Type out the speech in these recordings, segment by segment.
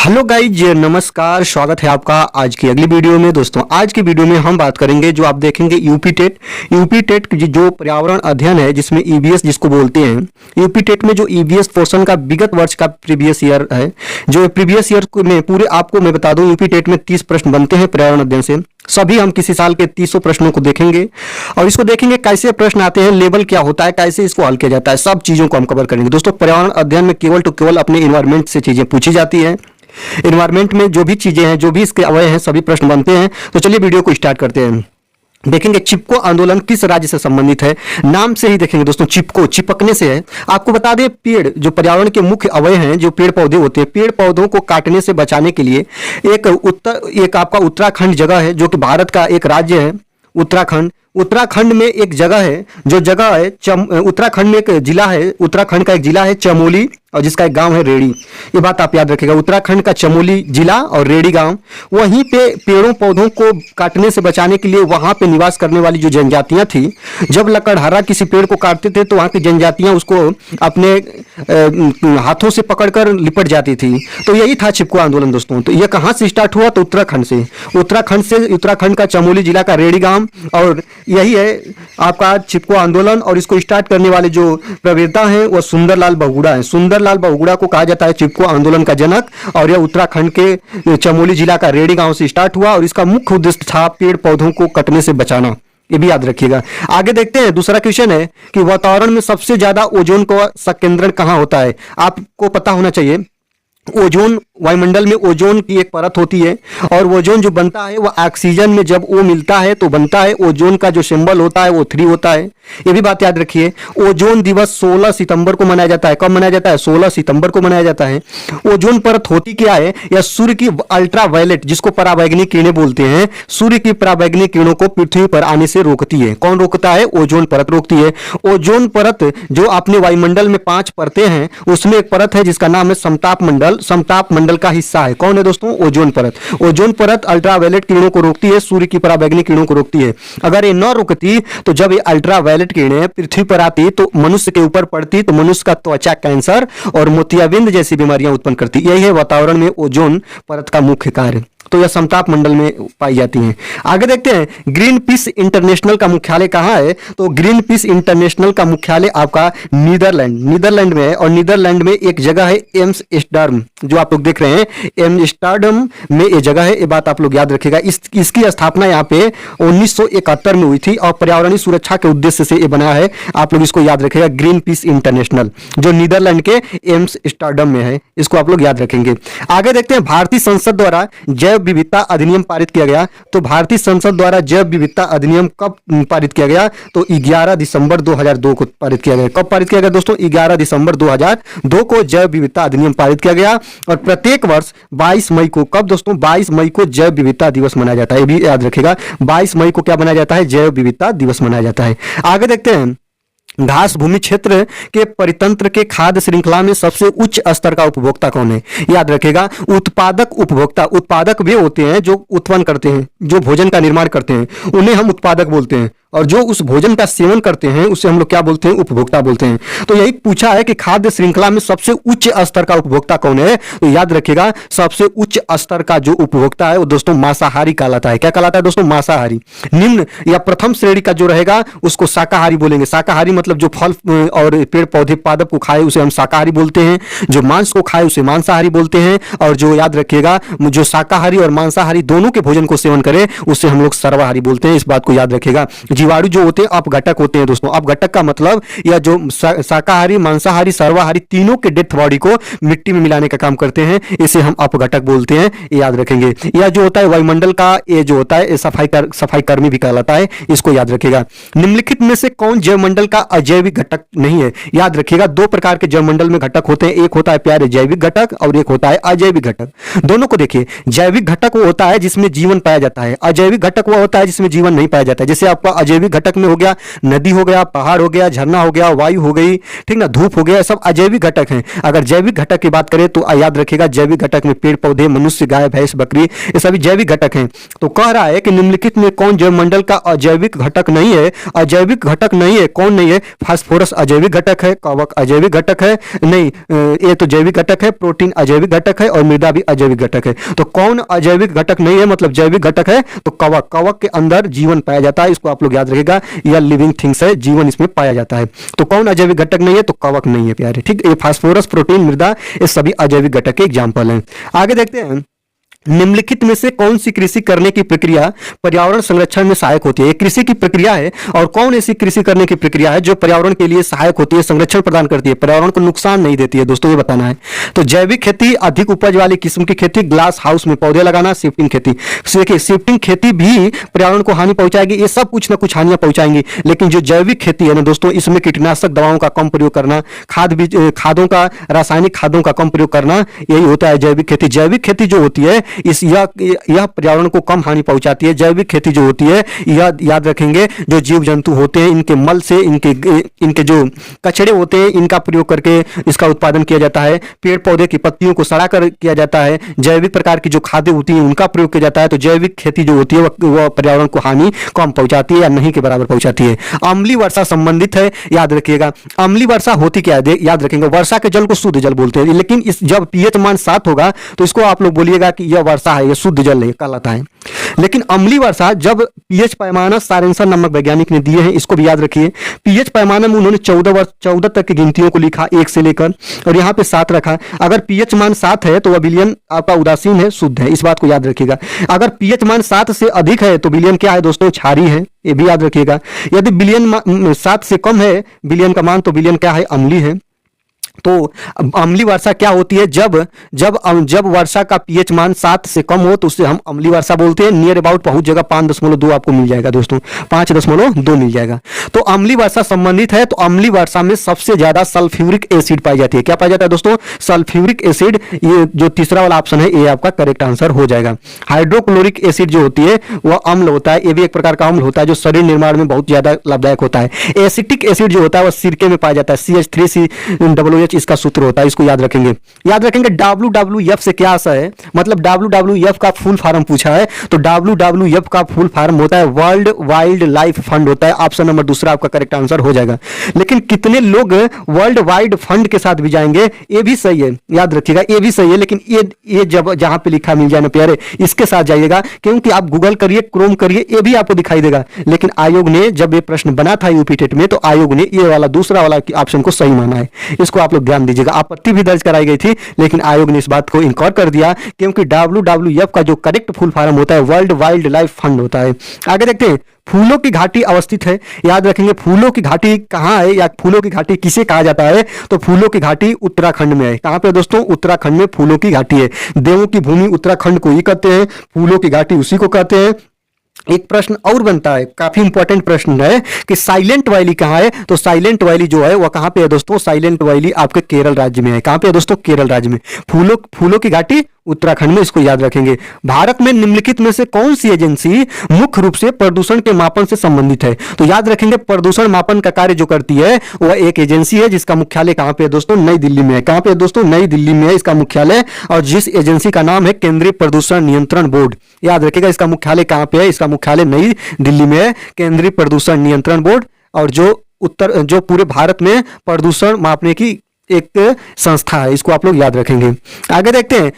Hello guys, नमस्कार। स्वागत है आपका आज की अगली वीडियो में। दोस्तों, आज की वीडियो में हम बात करेंगे, जो आप देखेंगे यूपी टेट जो पर्यावरण अध्ययन है, जिसमें ईवीएस जिसको बोलते हैं। यूपी टेट में जो ईवीएस पोर्शन का विगत वर्ष का प्रीवियस ईयर है, जो प्रीवियस ईयर में पूरे आपको मैं बता दूं, यूपी टेट में 30 प्रश्न बनते हैं पर्यावरण अध्ययन से। सभी हम किसी साल के 300 प्रश्नों को देखेंगे और इसको देखेंगे कैसे प्रश्न आते हैं, लेवल क्या होता है, कैसे इसको हल किया जाता है, सब चीजों को हम कवर करेंगे। दोस्तों, पर्यावरण अध्ययन में केवल टू केवल अपने इन्वायरमेंट से चीजें पूछी जाती है। इन्वायरमेंट में जो भी चीजें हैं, जो भी इसके अवयव हैं, सभी प्रश्न बनते हैं। तो चलिए वीडियो को स्टार्ट करते हैं। देखेंगे चिपको आंदोलन किस राज्य से संबंधित है। नाम से ही देखेंगे दोस्तों, चिपको चिपकने से है। आपको बता दें, पेड़ जो पर्यावरण के मुख्य अवयव हैं, जो पेड़ पौधे होते हैं, पेड़ पौधों को काटने से बचाने के लिए एक आपका उत्तराखंड जगह है, जो कि भारत का एक राज्य है। उत्तराखंड में एक जगह है, जो जगह है उत्तराखंड में एक जिला है, उत्तराखंड का एक जिला है चमोली, और जिसका एक गांव है रेड़ी। ये बात आप याद रखिएगा, उत्तराखंड का चमोली जिला और रेड़ी गांव। वहीं पे पेड़ों पौधों को काटने से बचाने के लिए वहां पे निवास करने वाली जो जनजातियां थी, जब लकड़हारा किसी पेड़ को काटते थे तो वहां की जनजातियां उसको अपने हाथों से पकड़कर लिपट जाती थी। तो यही था चिपको आंदोलन दोस्तों। तो यह कहां से स्टार्ट हुआ? तो उत्तराखंड का चमोली जिला का रेड़ी गांव, और यही है आपका चिपको आंदोलन। और इसको स्टार्ट करने वाले जो प्रवेता हैं वो सुंदरलाल बहुगुणा है। सुंदरलाल बहुगुणा को कहा जाता है चिपको आंदोलन का जनक। और यह उत्तराखंड के चमोली जिला का रेड़ी गांव से स्टार्ट हुआ, और इसका मुख्य उद्देश्य था पेड़ पौधों को कटने से बचाना। ये भी याद रखिएगा। आगे देखते हैं, दूसरा क्वेश्चन है कि वातावरण में सबसे ज्यादा ओजोन का संकेंद्रण कहां होता है। आपको पता होना चाहिए, ओजोन, वायुमंडल में ओजोन की एक परत होती है, और ओजोन जो बनता है वह ऑक्सीजन में जब वो मिलता है तो बनता है। ओजोन का जो सिंबल होता है वो 3 होता है। ये भी बात याद रखिए। ओजोन दिवस 16 सितंबर को मनाया जाता है। कब मनाया जाता है? 16 सितंबर को मनाया जाता है। ओजोन परत होती क्या है? यह सूर्य की अल्ट्रावायलेट, जिसको पराबैंगनी किरणें बोलते हैं, सूर्य की पराबैंगनी किरणों को पृथ्वी पर आने से रोकती है। कौन रोकता है? ओजोन परत रोकती है। ओजोन परत जो अपने वायुमंडल में 5 परतें हैं, उसमें एक परत है जिसका नाम है समताप मंडल का हिस्सा है। कौन है दोस्तों? ओजोन परत। ओजोन परत अल्ट्रावायलेट किरणों को रोकती है, सूर्य की पराबैंगनी किरणों को रोकती है। अगर ये न रोकती तो जब ये अल्ट्रावायलेट किरणें पृथ्वी पर आती तो मनुष्य के ऊपर पड़ती, तो मनुष्य का त्वचा कैंसर और मोतियाबिंद जैसी बीमारियां उत्पन्न करती। यही है वातावरण में ओजोन परत का मुख्य कार्य। तो यह समताप मंडल में पाई जाती हैं। आगे देखते हैं, ग्रीन पीस इंटरनेशनल का मुख्यालय कहाँ है। तो ग्रीन पीस इंटरनेशनल का मुख्यालय आपका नीदरलैंड में है। और नीदरलैंड में एक जगह है एम्स्टर्डम, जो आप लोग देख रहे हैं, एम्स्टर्डम में ये जगह है। ये बात आप लोग याद रखिएगा। इसकी स्थापना यहाँ पे 1971 में हुई थी, और पर्यावरणीय सुरक्षा के उद्देश्य से ये बना है। आप लोग इसको याद रखिएगा, ग्रीन पीस इंटरनेशनल, जो नीदरलैंड के एम्स्टर्डम में है। इसको आप लोग याद रखेंगे। आगे देखते हैं, भारतीय संसद द्वारा जैव विविधता अधिनियम पारित किया गया। तो भारतीय संसद द्वारा जैव विविधता अधिनियम कब पारित किया गया? तो 11 दिसंबर 2002 को पारित किया गया। कब पारित किया गया दोस्तों? 11 दिसंबर 2002 को जैव विविधता अधिनियम पारित किया गया। और प्रत्येक वर्ष 22 मई को, कब दोस्तों? 22 मई को जैव विविधता दिवस मनाया जाता है। ये भी याद रखिएगा, 22 मई को क्या मनाया जाता है? जैव विविधता दिवस मनाया जाता है। आगे देखते हैं, घास भूमि क्षेत्र के परितंत्र के खाद्य श्रृंखला में सबसे उच्च स्तर का उपभोक्ता कौन है? याद रखेगा, उत्पादक उपभोक्ता। उत्पादक वे होते हैं जो उत्पन्न करते हैं, जो भोजन का निर्माण करते हैं, उन्हें हम उत्पादक बोलते हैं। और जो उस भोजन का सेवन करते हैं उसे हम लोग क्या बोलते हैं? उपभोक्ता बोलते हैं। तो यही पूछा है कि खाद्य श्रृंखला में सबसे उच्च स्तर का उपभोक्ता कौन है। तो याद रखिएगा, सबसे उच्च स्तर का जो उपभोक्ता है वो दोस्तों मांसाहारी कहलाता है। क्या कहलाता है दोस्तों? मांसाहारी। निम्न या प्रथम श्रेणी का जो रहेगा उसको शाकाहारी बोलेंगे। शाकाहारी मतलब जो फल और पेड़ पौधे पादप को खाए उसे हम शाकाहारी बोलते हैं। जो मांस को खाए उसे मांसाहारी बोलते हैं। और जो याद रखिएगा, जो शाकाहारी और मांसाहारी दोनों के भोजन को सेवन करे उसे हम लोग सर्वाहारी बोलते हैं। इस बात को याद रखिएगा। जीवाणु जो होते हैं अपघटक होते हैं दोस्तों। अपघटक का मतलब यह जो शाकाहारी, मांसाहारी, सर्वाहारी तीनों के डेथ बॉडी को मिट्टी में मिलाने का काम करते हैं, इसे हम अपघटक बोलते हैं। याद रखेंगे। यह जो होता है वायुमंडल का, ये जो होता है सफाई कर्मी भी कहलाता है। इसको याद रखिएगा। निम्नलिखित में से कौन जैवमंडल का अजैविक घटक नहीं है? याद रखिएगा, 2 प्रकार के जैवमंडल में घटक होते हैं। एक होता है प्यारे जैविक घटक और एक होता है अजैविक घटक। दोनों को देखिए, जैविक घटक वो होता है जिसमें जीवन पाया जाता है, अजैविक घटक वो होता है जिसमें जीवन नहीं पाया जाता है। जैसे आपका अजैविक घटक में हो गया नदी हो गया, पहाड़ हो गया, झरना हो गया, वायु हो गई, ठीक ना, धूप हो गया, सब अजैविक घटक हैं। अगर जैविक घटक की बात करें तो याद रखिएगा जैविक घटक में पेड़ पौधे, मनुष्य, गाय भैंस बकरी, ये सभी जैविक घटक हैं। तो कह रहा है कि निम्नलिखित में कौन जैव मंडल का अजैविक घटक नहीं है? अजैविक घटक नहीं है, कौन नहीं है? फास्फोरस अजैविक घटक है, कवक अजैविक घटक है, नहीं ये तो जैविक घटक है, प्रोटीन अजैविक घटक है और मृदा भी अजैविक घटक है। तो कौन अजैविक घटक नहीं है मतलब जैविक घटक है? तो कवक। कवक के अंदर जीवन पाया जाता है, इसको आप लोग याद रखिएगा, यह लिविंग थिंग्स है, जीवन इसमें पाया जाता है। तो कौन अजैविक घटक नहीं है? तो कवक नहीं है प्यारे, ठीक। ये फास्फोरस, प्रोटीन, मृदा, ये सभी अजैविक घटक के एग्जाम्पल हैं। आगे देखते हैं, निम्नलिखित में से कौन सी कृषि करने की प्रक्रिया पर्यावरण संरक्षण में सहायक होती है? ये कृषि की प्रक्रिया है और कौन ऐसी कृषि करने की प्रक्रिया है जो पर्यावरण के लिए सहायक होती है, संरक्षण प्रदान करती है, पर्यावरण को नुकसान नहीं देती है? दोस्तों ये बताना है। तो जैविक खेती, अधिक उपज वाली किस्म की खेती, ग्लास हाउस में पौधे लगाना, शिफ्टिंग खेती। देखिए शिफ्टिंग खेती भी पर्यावरण को हानि पहुंचाएगी, ये सब कुछ ना कुछ हानियां पहुंचाएंगी। लेकिन जो जैविक खेती है ना दोस्तों, इसमें कीटनाशक दवाओं का कम प्रयोग करना, खादों का, रासायनिक खादों का कम प्रयोग करना, यही होता है जैविक खेती। जैविक खेती जो होती है यह पर्यावरण को कम हानि पहुंचाती है। जैविक खेती जो होती है यह याद रखेंगे जो जीव जंतु होते हैं इनके मल से, इनके जो कचरे होते हैं इनका प्रयोग करके इसका उत्पादन किया जाता है। पेड़ पौधे की पत्तियों को सड़ा कर किया जाता है। जैविक प्रकार की जो खाद्य होती है उनका प्रयोग किया जाता है। तो जैविक खेती जो होती है वह पर्यावरण को हानि कम पहुंचाती है या नहीं के बराबर पहुंचाती है। अम्लीय वर्षा संबंधित है, याद रखिएगा। अम्लीय वर्षा होती क्या है याद रखेंगे, वर्षा के जल को शुद्ध जल बोलते हैं, लेकिन इस जब पीएच मान 7 होगा तो इसको आप लोग बोलिएगा कि यह वर्षा है, यह शुद्ध जल नहीं कहलाता है। लेकिन अम्लीय वर्षा जब पीएच पैमाना सारेंसन नामक वैज्ञानिक ने दिए हैं, इसको भी याद रखिए। पीएच पैमाना में उन्होंने 14 तक की गिनतियों को लिखा 1 से लेकर, और यहाँ पे 7 रखा। अगर पीएच मान 7 है तो वह विलयन आपका उदासीन है, शुद्ध है, इस बात को याद रखिएगा। अगर पीएच मान 7 से अधिक है तो विलयन क्या है दोस्तों, क्षारीय है, ये भी याद रखिएगा। यदि विलयन 7 से कम है विलयन का मान तो विलयन क्या है, अम्लीय है। तो अम्लीय वर्षा क्या होती है, जब वर्षा का पीएच मान 7 से कम हो तो उससे हम अम्लीय वर्षा बोलते हैं। नियर अबाउट बहुत जगह 5.2 आपको मिल जाएगा दोस्तों, 5.2 मिल जाएगा। तो अम्लीय वर्षा संबंधित है। तो अम्लीय वर्षा में सबसे ज्यादा सल्फ्यूरिक एसिड पाई जाती है। क्या पाया जाता है दोस्तों, सल्फ्यूरिक एसिड। ये जो तीसरा वाला ऑप्शन है ये आपका करेक्ट आंसर हो जाएगा। हाइड्रोक्लोरिक एसिड जो होती है वह अम्ल होता है, ये भी एक प्रकार का अम्ल होता है जो शरीर निर्माण में बहुत ज्यादा लाभदायक होता है। एसिटिक एसिड जो होता है वह सिरके में पाया जाता है, CH3COOH इसका सूत्र होता है, इसको याद रखेंगे। WWF से क्या आशा है, मतलब WWF का फुल फॉर्म पूछा है तो WWF का फुल फॉर्म होता है वर्ल्ड वाइल्ड लाइफ फंड होता है। ऑप्शन नंबर दूसरा आपका करेक्ट आंसर हो जाएगा। लेकिन कितने लोग वर्ल्ड वाइड फंड के साथ भी जाएंगे, ये भी सही है, याद रखिएगा, ये भी सही है। लेकिन ये जब जहां पे लिखा मिल जाए ना प्यारे, इसके साथ जाइएगा, क्योंकि आप गूगल करिए, क्रोम करिए, ये भी आपको दिखाई देगा। लेकिन आयोग ने जब ये प्रश्न बना था यूपी टेट में तो आयोग ने ये वाला दूसरा वाला ऑप्शन को सही माना है, इसको आप लोग ध्यान दीजिएगा। आपत्ति भी दर्ज कराई गई थी लेकिन आयोग ने इस बात को इनकार कर दिया, क्योंकि WWF का जो करेक्ट फुल फॉर्म होता है वर्ल्ड वाइल्ड लाइफ फंड होता है। आगे देखते हैं, फूलों की घाटी अवस्थित है, याद रखेंगे। फूलों की घाटी कहाँ है या फूलों की घाटी किसे कहा जाता है, तो फूलों की घाटी उत्तराखंड में है। कहाँ पे दोस्तों, उत्तराखंड में फूलों की घाटी है। देवों की भूमि उत्तराखंड को ही कहते हैं, फूलों की घाटी उसी को कहते हैं। एक प्रश्न और बनता है, काफी इंपॉर्टेंट प्रश्न है कि साइलेंट वैली कहाँ है, तो साइलेंट वैली जो है वह कहाँ पे है दोस्तों, साइलेंट वैली आपके केरल राज्य में है। कहाँ पे है दोस्तों, केरल राज्य में। फूलों की घाटी उत्तराखंड में, इसको याद रखेंगे। भारत में निम्नलिखित में से कौन सी एजेंसी मुख्य रूप से प्रदूषण के मापन से संबंधित है, तो याद रखेंगे प्रदूषण मापन का कार्य जो करती है वह एक एजेंसी है जिसका मुख्यालय कहां पे है दोस्तों, नई दिल्ली में है। कहां पे है दोस्तों, नई दिल्ली में है इसका मुख्यालय, और जिस एजेंसी का नाम है केंद्रीय प्रदूषण नियंत्रण बोर्ड। याद रखिएगा इसका मुख्यालय कहां पे है, इसका मुख्यालय नई दिल्ली में है, केंद्रीय प्रदूषण नियंत्रण बोर्ड। और जो पूरे भारत में प्रदूषण मापने की एक संस्था है, इसको आप लोग याद रखेंगे। आगे देखते हैं,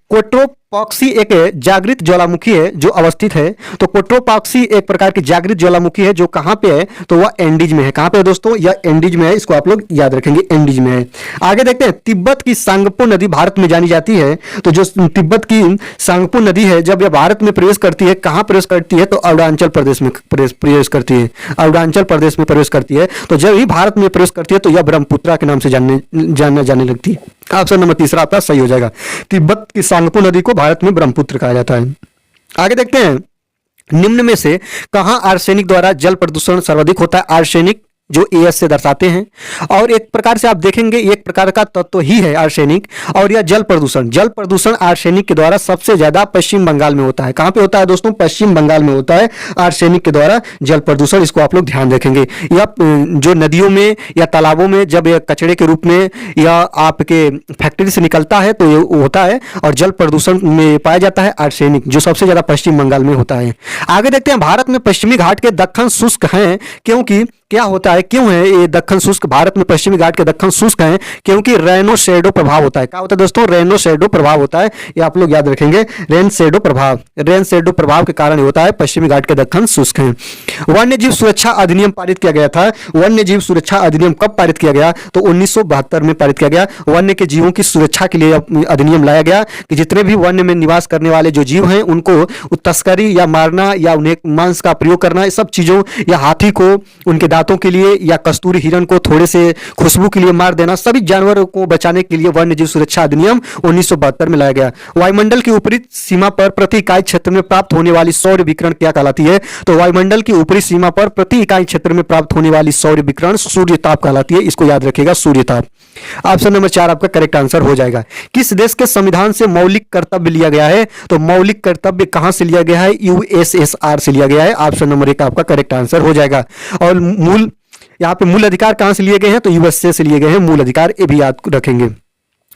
कोट्रोपॉक्सी एक जागृत ज्वालामुखी है जो अवस्थित है। तो कोट्रोपॉक्सी एक प्रकार की जागृत ज्वालामुखी है जो कहां पे है, तो वह एंडीज में है। कहां पे है दोस्तों, यह एंडीज में है, इसको आप लोग याद रखेंगे, एंडीज में है। आगे देखते हैं, तिब्बत की सांगपो नदी भारत में जानी जाती है। तो जो तिब्बत की सांगपो नदी है जब यह भारत में प्रवेश करती है, कहां प्रवेश करती है, तो अरुणाचल प्रदेश में प्रवेश करती है, अरुणाचल प्रदेश में प्रवेश करती है। तो जब ही भारत में प्रवेश करती है तो यह ब्रह्मपुत्रा के नाम से जाने लगती है। ऑप्शन नंबर तीसरा आपका सही हो जाएगा। तिब्बत की सांगपो नदी को भारत में ब्रह्मपुत्र कहा जाता है। आगे देखते हैं, निम्न में से कहां आर्सेनिक द्वारा जल प्रदूषण सर्वाधिक होता है। आर्सेनिक जो AS से दर्शाते हैं। और एक प्रकार से आप देखेंगे एक प्रकार का तत्व ही है आर्सेनिक। और यह जल प्रदूषण आर्सेनिक के द्वारा सबसे ज्यादा पश्चिम बंगाल में होता है। कहां पे होता है दोस्तों? पश्चिम बंगाल में होता है आर्सेनिक के द्वारा जल प्रदूषण। इसको आप लोग ध्यान रखेंगे। या जो नदियों में या तालाबों में जब यह कचरे के रूप में या आपके फैक्ट्री से निकलता है तो ये होता है। और जल प्रदूषण में पाया जाता है आर्सेनिक, जो सबसे ज्यादा पश्चिम बंगाल में होता है। आगे देखते हैं, भारत में पश्चिमी घाट के दक्कन शुष्क हैं, क्योंकि क्या होता है, क्यों है ये दक्कन शुष्क? भारत में पश्चिमी घाट के दक्कन शुष्क हैं क्योंकि रेनो शेडो प्रभाव होता है। क्या होता है दोस्तों? रेनो शेडो प्रभाव होता है। ये आप लोग याद रखेंगे, रेन शेडो प्रभाव के कारण होता है पश्चिमी घाट के दक्कन शुष्क हैं। वन्य जीव सुरक्षा अधिनियम पारित किया गया था। वन्य जीव सुरक्षा अधिनियम कब पारित किया गया? तो 1972 में पारित किया गया। वन्य के जीवों की सुरक्षा के लिए अधिनियम लाया गया कि जितने भी वन्य में निवास करने वाले जो जीव हैं उनको तस्करी या मारना या उन्हें मांस का प्रयोग करना, ये सब चीजों, या हाथी को उनके दांतों के लिए या कस्तूरी हिरण को थोड़े से खुशबू के लिए मार देना, सभी जानवरों को बचाने के लिए वन्य जीव सुरक्षा अधिनियम 1972 में लाया गया। वायुमंडल की ऊपरी सीमा पर प्रति इकाई क्षेत्र में प्राप्त होने वाली सौर विकिरण क्या कहलाती है? तो वायुमंडल की ऊपरी सीमा पर प्रति इकाई क्षेत्र में प्राप्त होने वाली सौर विकिरण सूर्यताप कहलाती है। इसको याद रखिएगा, सूर्यताप। ऑप्शन नंबर 4 आपका करेक्ट आंसर हो जाएगा। किस देश के संविधान से मौलिक कर्तव्य लिया गया है? तो मौलिक कर्तव्य कहां से लिया गया है? USSR से लिया गया है। ऑप्शन नंबर 1 आपका करेक्ट आंसर हो जाएगा। और यहाँ पे मूल अधिकार कहां से लिए गए हैं? तो USA से लिए गए हैं मूल अधिकार, ये भी याद रखेंगे।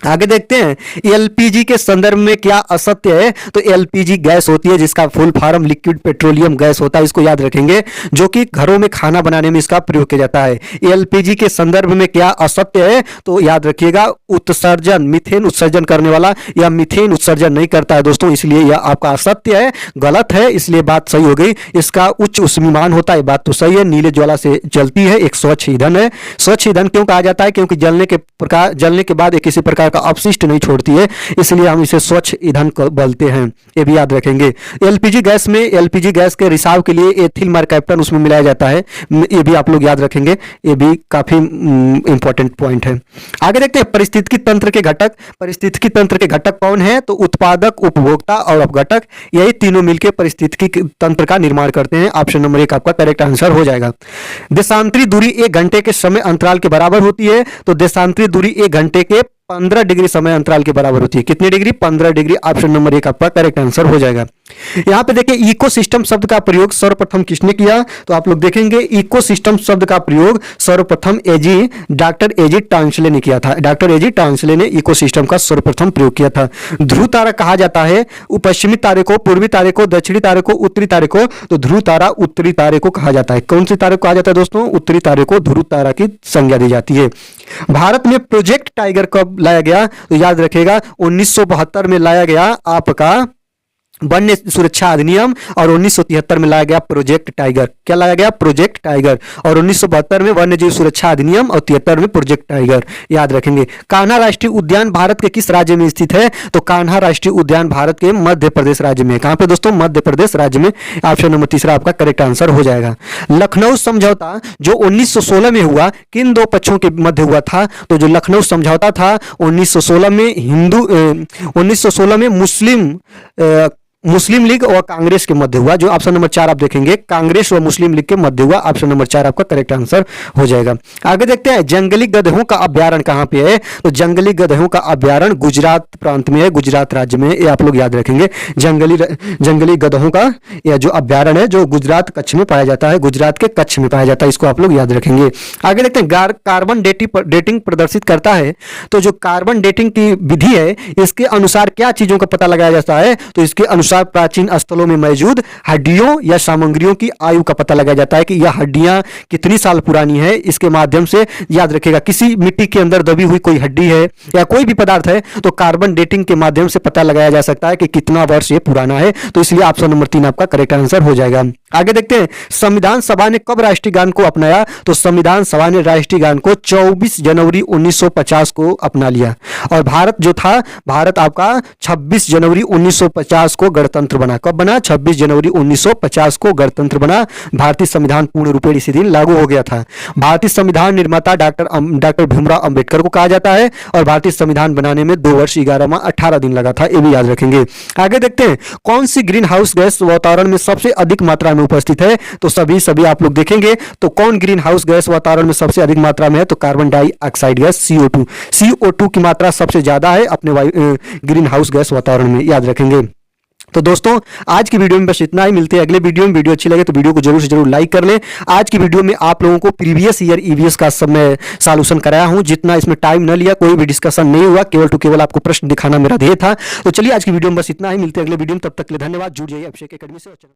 आगे देखते हैं, LPG के संदर्भ में क्या असत्य है? तो LPG गैस होती है जिसका full form liquid petroleum gas होता है, इसको याद रखेंगे, जो कि घरों में खाना बनाने में इसका प्रयोग किया जाता है। LPG के संदर्भ में क्या असत्य है? तो याद रखिएगा, उत्सर्जन, मीथेन उत्सर्जन करने वाला या मीथेन उत्सर्जन नहीं करता है दोस्तों, इसलिए यह आपका असत्य है, गलत है, इसलिए बात सही हो गई। इसका उच्च उष्मीमान होता है, बात तो सही है, नीले ज्वाला से जलती है, एक स्वच्छ ईंधन है। स्वच्छ ईंधन क्यों कहा जाता है? क्योंकि जलने के बाद एक किसी प्रकार का अपशिष्ट नहीं छोड़ती है, इसलिए हम इसे स्वच्छ ईंधन बोलते हैं, ये भी याद रखेंगे। LPG गैस में LPG गैस के रिसाव के लिए एथिल मरकैप्टन उसमें मिलाया जाता है, ये भी आप लोग याद रखेंगे, ये भी काफी इंपॉर्टेंट पॉइंट है। आगे देखते हैं, पारिस्थितिकी तंत्र के घटक। पारिस्थितिकी तंत्र के घटक कौन है? तो उत्पादक, उपभोक्ता और अपघटक, यही तीनों मिलकर पारिस्थितिकी तंत्र का निर्माण करते हैं। ऑप्शन नंबर 1 आपका करेक्ट आंसर हो जाएगा। देशांतरी दूरी 1 घंटे के समय अंतराल के बराबर होती है। तो देशांतरी दूरी 1 घंटे के 15 डिग्री समय अंतराल के बराबर होती है। कितनी डिग्री? 15 डिग्री। ऑप्शन नंबर 1 आपका करेक्ट आंसर हो जाएगा। यहां पे देखिए, इकोसिस्टम शब्द का प्रयोग सर्वप्रथम किसने किया? तो आप लोग देखेंगे, इकोसिस्टम शब्द का प्रयोग सर्वप्रथम डॉक्टर एजी टॉन्सले ने किया था। डॉक्टर एजी टॉन्सले ने इकोसिस्टम का सर्वप्रथम प्रयोग किया था। ध्रुव तारा कहा जाता है पश्चिमी तारे को, पूर्वी तारे को, दक्षिणी तारे को, उत्तरी तारे को? तो ध्रुव तारा उत्तरी तारे को कहा जाता है। कौन सी तारे को कहा जाता है दोस्तों? उत्तरी तारे को ध्रुव तारा की संज्ञा दी जाती है। भारत में प्रोजेक्ट टाइगर कब लाया गया? तो याद रखिएगा, 1972 में लाया गया आपका वन्य सुरक्षा अधिनियम, और 1973 में लाया गया प्रोजेक्ट टाइगर। क्या लाया गया? Project tiger. और 1972 में वन्य जीव सुरक्षा अधिनियम और 73 में प्रोजेक्ट टाइगर, याद रखेंगे। कान्हा राष्ट्रीय उद्यान भारत के किस राज्य में स्थित है? तो कान्हा राष्ट्रीय उद्यान भारत के मध्य प्रदेश राज्य में। कहां पे दोस्तों? मध्य प्रदेश राज्य में। ऑप्शन नंबर 3 आपका करेक्ट आंसर हो जाएगा। लखनऊ समझौता जो 1916 में हुआ, किन दो पक्षों के मध्य हुआ था? तो जो लखनऊ समझौता था 1916 में मुस्लिम लीग और कांग्रेस के मध्य हुआ। जो ऑप्शन नंबर 4 आप देखेंगे, कांग्रेस और मुस्लिम लीग के मध्य हुआ। ऑप्शन नंबर 4 आपका करेक्ट आंसर हो जाएगा। आगे देखते हैं, जंगली गधों का अभ्यारण्य कहां पे है? तो जंगली गधों का अभ्यारण्य गुजरात प्रांत में है, गुजरात राज्य में। ये आप लोग याद रखेंगे, जंगली गधों का यह जो अभ्यारण्य है जो गुजरात कच्छ में पाया जाता है, गुजरात के कच्छ में पाया जाता है, इसको आप लोग याद रखेंगे। आगे देखते हैं, कार्बन डेटिंग प्रदर्शित करता है। तो जो कार्बन डेटिंग की विधि है, इसके अनुसार क्या चीजों का पता लगाया जाता है? तो इसके अनुसार प्राचीन स्थलों में मौजूद हड्डियों या सामग्रियों की आयु का पता लगाया जाता है कि यह हड्डियां कितनी साल पुरानी है। इसके माध्यम से याद रखिएगा, किसी मिट्टी के अंदर दबी हुई कोई हड्डी है या कोई भी पदार्थ है तो कार्बन डेटिंग के माध्यम से पता लगाया जा सकता है कि कितना वर्ष ये पुराना है। तो इसलिए ऑप्शन नंबर 3 आपका करेक्ट आंसर हो जाएगा। आगे देखते हैं, संविधान सभा ने कब राष्ट्रीय गान को अपनाया? तो संविधान सभा ने राष्ट्रीय गान को 24 जनवरी 1950 को अपना लिया। और भारत जो था, भारत आपका 26 जनवरी 1950 को गणतंत्र बना। कब बना? 26 जनवरी 1950 को गणतंत्र बना। भारतीय संविधान पूर्ण रूपेण इसी दिन लागू हो गया था। भारतीय संविधान निर्माता डॉक्टर भीमराव अंबेडकर को कहा जाता है, और भारतीय संविधान बनाने में 2 वर्ष 11 माह 18 दिन लगा था, ये भी याद रखेंगे। आगे देखते हैं, कौन सी ग्रीन हाउस गैस वातावरण में सबसे अधिक मात्रा में में उपस्थित है, तो सभी आप लोग देखेंगे तो कौन ग्रीन हाउस गैस वातावरण में सबसे अधिक मात्रा में है, तो carbon dioxide gas CO2। CO2 की मात्रा सबसे ज्यादा है अपने ग्रीन हाउस गैस वातावरण में, याद रखेंगे। तो दोस्तों आज की वीडियो में बस इतना ही, मिलते हैं अगले वीडियो में। वीडियो अच्छी लगे तो वीडियो को जरूर से जरूर लाइक कर लें। आज की वीडियो में आप लोगों को प्रीवियस ईयर ईवीएस का सब मैं सॉल्यूशन कराया हूं, जितना इसमें टाइम न लिया, कोई भी डिस्कशन नहीं हुआ, केवल टू केवल आपको प्रश्न दिखाना मेरा ध्येय था। तो चलिए आज की वीडियो में बस इतना ही, मिलते हैं अगले वीडियो में, तब तक के लिए धन्यवाद। जुड़ जाइए अभिषेक एकेडमी से।